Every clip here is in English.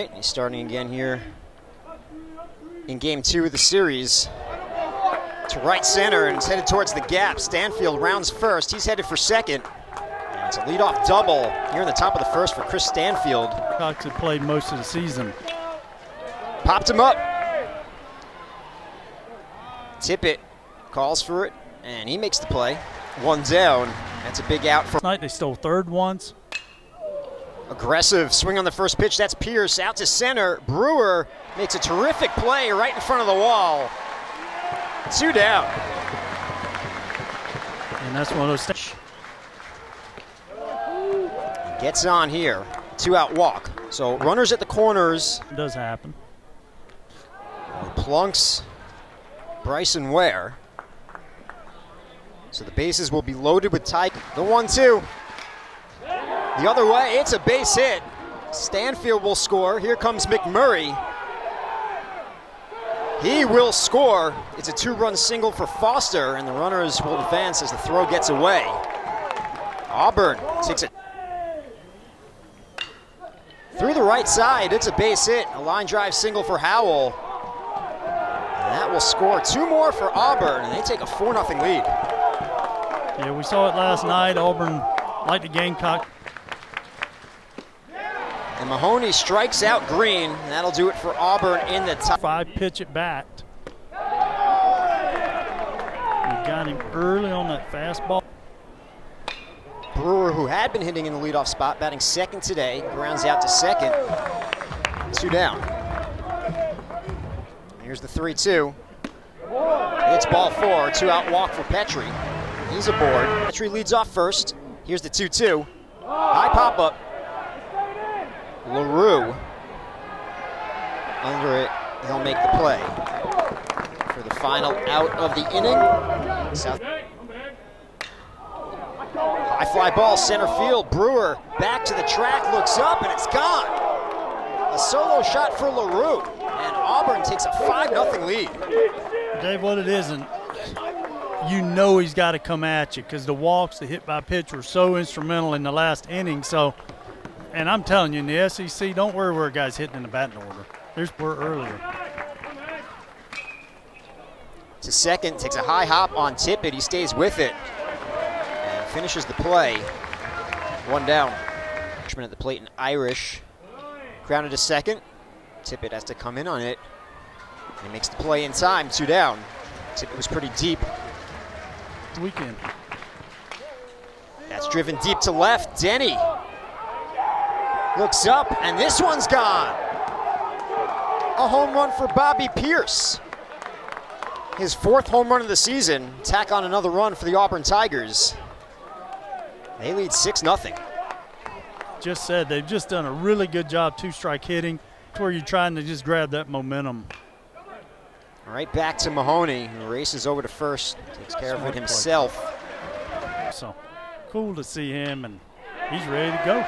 He's starting again here in game 2 of the series. To right center and is headed towards the gap. Stanfield rounds first. He's headed for second. And it's a leadoff double here in the top of the first for Chris Stanfield. Cox had played most of the season. Popped him up. Tippett calls for it, and he makes the play. One down. That's a big out for. Tonight they stole third once. Aggressive swing on the first pitch. That's Pierce out to center. Brewer makes a terrific play right in front of the wall. 2 down. And that's one of those things. Gets on here. 2-out walk. So runners at the corners. It does happen. Plunks Bryson Ware. So the bases will be loaded with Tyke. The 1-2. The other way, it's a base hit. Stanfield will score. Here comes McMurray. He will score. It's a 2-run single for Foster, and the runners will advance as the throw gets away. Auburn takes it through the right side. It's a base hit. A line drive single for Howell. And that will score 2 more for Auburn, and they take a 4-0 lead. Yeah, we saw it last night. Auburn, like the Gamecock. And Mahoney strikes out Green, and that'll do it for Auburn in the top. 5-pitch at bat. We got him early on that fastball. Brewer, who had been hitting in the leadoff spot, batting second today, grounds out to second. 2 down. Here's the 3-2. It's ball 4, 2-out walk for Petrie. He's aboard. Petrie leads off first. Here's the 2-2. High pop-up. LaRue under it, he'll make the play for the final out of the inning. High fly ball, center field. Brewer back to the track, looks up, and it's gone. A solo shot for LaRue, and Auburn takes a 5-0 lead. Dave, what it is, and you know he's got to come at you because the walks, the hit by pitch were so instrumental in the last inning. So. And I'm telling you, in the SEC, don't worry where a guy's hitting in the batting order. There's where earlier. To second, takes a high hop on Tippett. He stays with it and finishes the play. 1 down. Freshman at the plate in Irish. Grounded to second. Tippett has to come in on it. And he makes the play in time. 2 down. Tippett was pretty deep. Weekend. That's driven deep to left. Denny looks up, and this one's gone. A home run for Bobby Pierce. His 4th home run of the season. Tack on another run for the Auburn Tigers. They lead 6-0. Just said, they've just done a really good job 2-strike hitting to where you're trying to just grab that momentum. Right back to Mahoney, who races over to first, takes care of it himself. So cool to see him, and he's ready to go.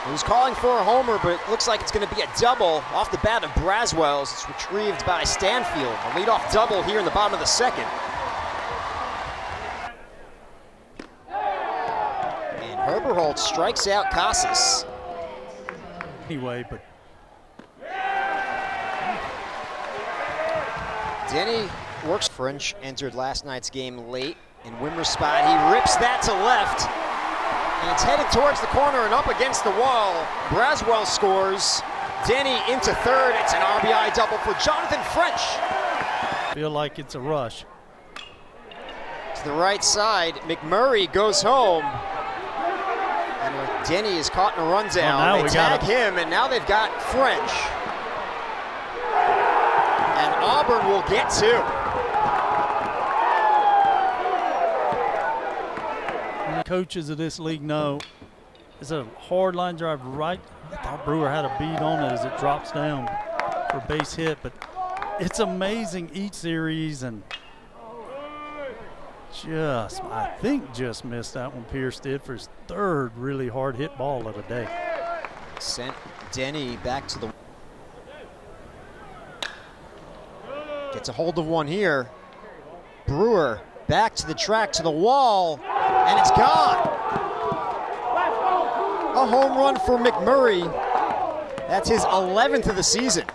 He was calling for a homer, but it looks like it's going to be a double off the bat of Braswell's. It's retrieved by Stanfield. A leadoff double here in the bottom of the second. And Herberholtz strikes out Casas. Anyway, but Denny works. French entered last night's game late in Wimmer's spot. He rips that to left. And it's headed towards the corner and up against the wall. Braswell scores. Denny into third. It's an RBI double for Jonathan French. feel like it's a rush. To the right side, McMurray goes home. And Denny is caught in a rundown. They tag him, and now they've got French. And Auburn will get 2. Coaches of this league know it's a hard line drive right. I thought Brewer had a beat on it as it drops down for a base hit, but it's amazing each series, and I think just missed that one. Pierce did for his 3rd really hard hit ball of the day. Sent Denny back to the. Gets a hold of one here. Brewer back to the track, to the wall. And it's gone. A home run for McMurray. That's his 11th of the season.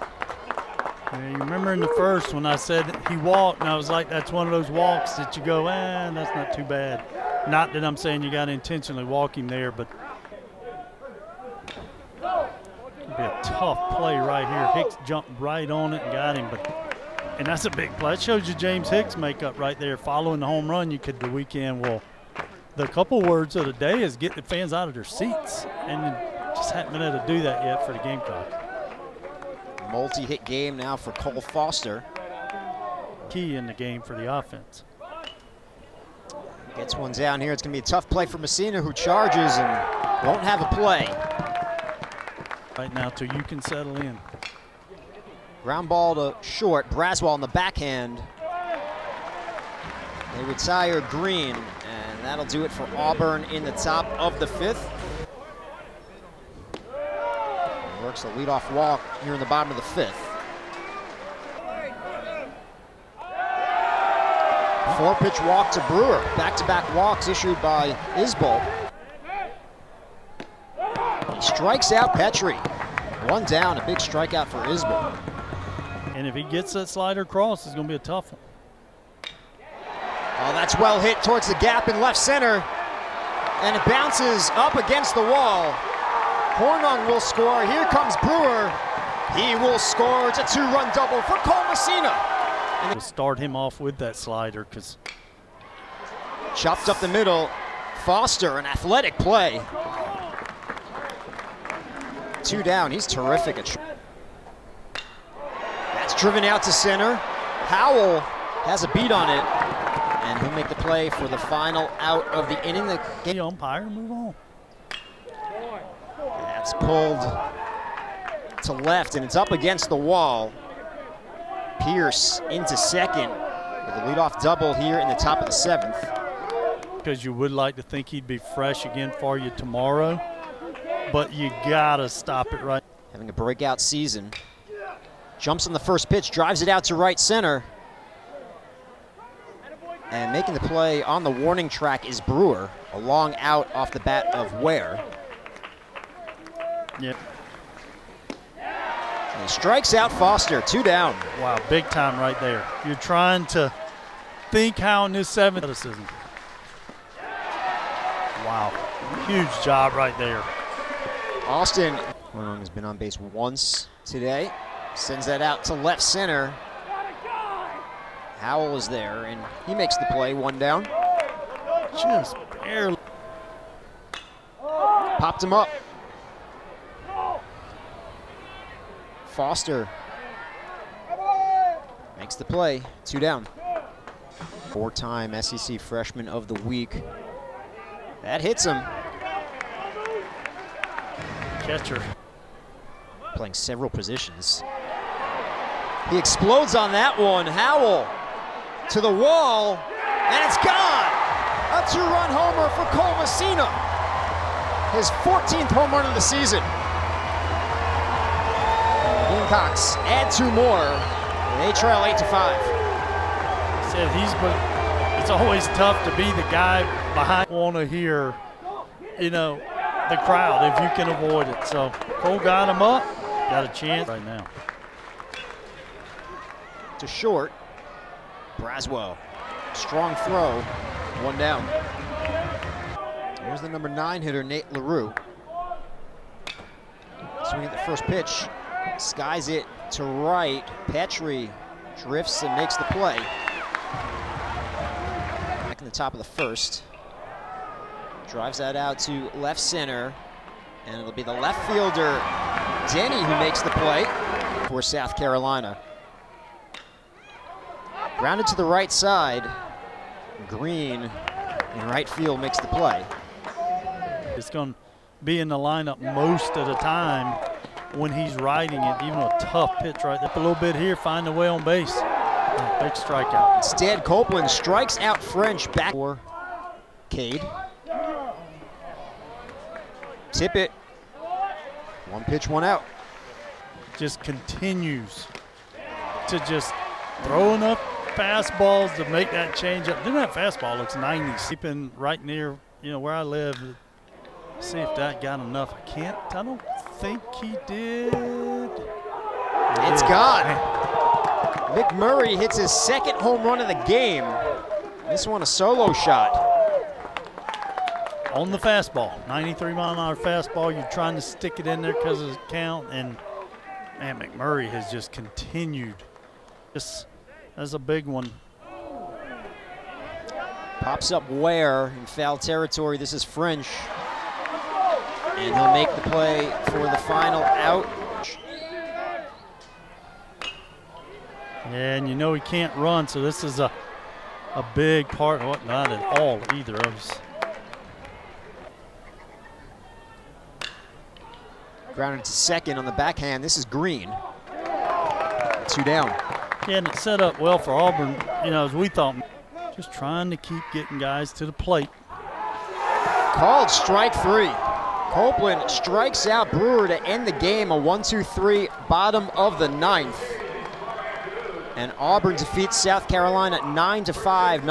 Yeah, you remember in the first when I said he walked, and I was like, that's one of those walks that you go, that's not too bad. Not that I'm saying you got to intentionally walk him there, but it'd be a tough play right here. Hicks jumped right on it and got him, and that's a big play. That shows you James Hicks' makeup right there. Following the home run, you could the weekend. Well, the couple words of the day is get the fans out of their seats, and you just haven't been able to do that yet for the Gamecocks. Multi-hit game now for Cole Foster. Key in the game for the offense. Gets one down here. It's going to be a tough play for Messina, who charges and won't have a play. Right now till you can settle in. Ground ball to short. Braswell on the backhand. They retire Green, and that'll do it for Auburn in the top of the 5th. Works a leadoff walk here in the bottom of the 5th. 4-pitch walk to Brewer. Back-to-back walks issued by Isbell. He strikes out Petrie. One down, a big strikeout for Isbell. And if he gets that slider across, it's going to be a tough one. Oh, that's well hit towards the gap in left center. And it bounces up against the wall. Hornung will score. Here comes Brewer. He will score. It's a 2-run double for Cole Messina. And to start him off with that slider, because chopped up the middle. Foster, an athletic play. 2 down. He's terrific at that's driven out to center. Howell has a beat on it, and he'll make the play for the final out of the inning. The umpire, move on. That's pulled to left, and it's up against the wall. Pierce into second with a leadoff double here in the top of the 7th. Because you would like to think he'd be fresh again for you tomorrow, but you gotta stop it right. Having a breakout season. Jumps on the first pitch, drives it out to right center. And making the play on the warning track is Brewer. A long out off the bat of Ware. Yep. And he strikes out Foster, 2 down. Wow, big time right there. You're trying to think how in this 7th athleticism. Wow, huge job right there. Austin has been on base once today. Sends that out to left center. Howell is there, and he makes the play, 1 down. Just barely. Popped him up. Foster makes the play, 2 down. 4-time SEC Freshman of the Week. That hits him. Catcher. Playing several positions. He explodes on that one. Howell to the wall, and it's gone. A 2-run homer for Cole Messina. His 14th home run of the season. Gamecocks add 2 more. They trail 8-5. Said it's always tough to be the guy behind. Want to hear, the crowd if you can avoid it. So Cole got him up, got a chance right now. To short, Braswell, strong throw, 1 down. Here's the number 9 hitter, Nate LaRue. Swing at the first pitch, skies it to right. Petrie drifts and makes the play. Back in the top of the 1st. Drives that out to left center, and it'll be the left fielder, Denny, who makes the play for South Carolina. Grounded to the right side. Green in right field makes the play. It's going to be in the lineup most of the time when he's riding it, even a tough pitch right there. A little bit here, find a way on base. Big strikeout. Instead, Copeland strikes out French back for Cade. Tip it. 1 pitch, 1 out. Just continues to just throw enough fastballs to make that change up. Then that fastball looks 90. Sleeping right near, where I live. See if that got enough. I don't think he did. It's gone. McMurray hits his second home run of the game. This one a solo shot. On the fastball, 93-mile-an-hour fastball. You're trying to stick it in there because of the count, and man, McMurray has just continued. This is a big one. Pops up Ware in foul territory. This is French. And he'll make the play for the final out. And you know he can't run, so this is a big part. Well, not at all, either of us. Grounded to second on the backhand. This is Green. 2 down. Yeah, and it set up well for Auburn, you know, as we thought. Just trying to keep getting guys to the plate. Called strike 3. Copeland strikes out Brewer to end the game. A 1-2-3 bottom of the 9th. And Auburn defeats South Carolina 9-5.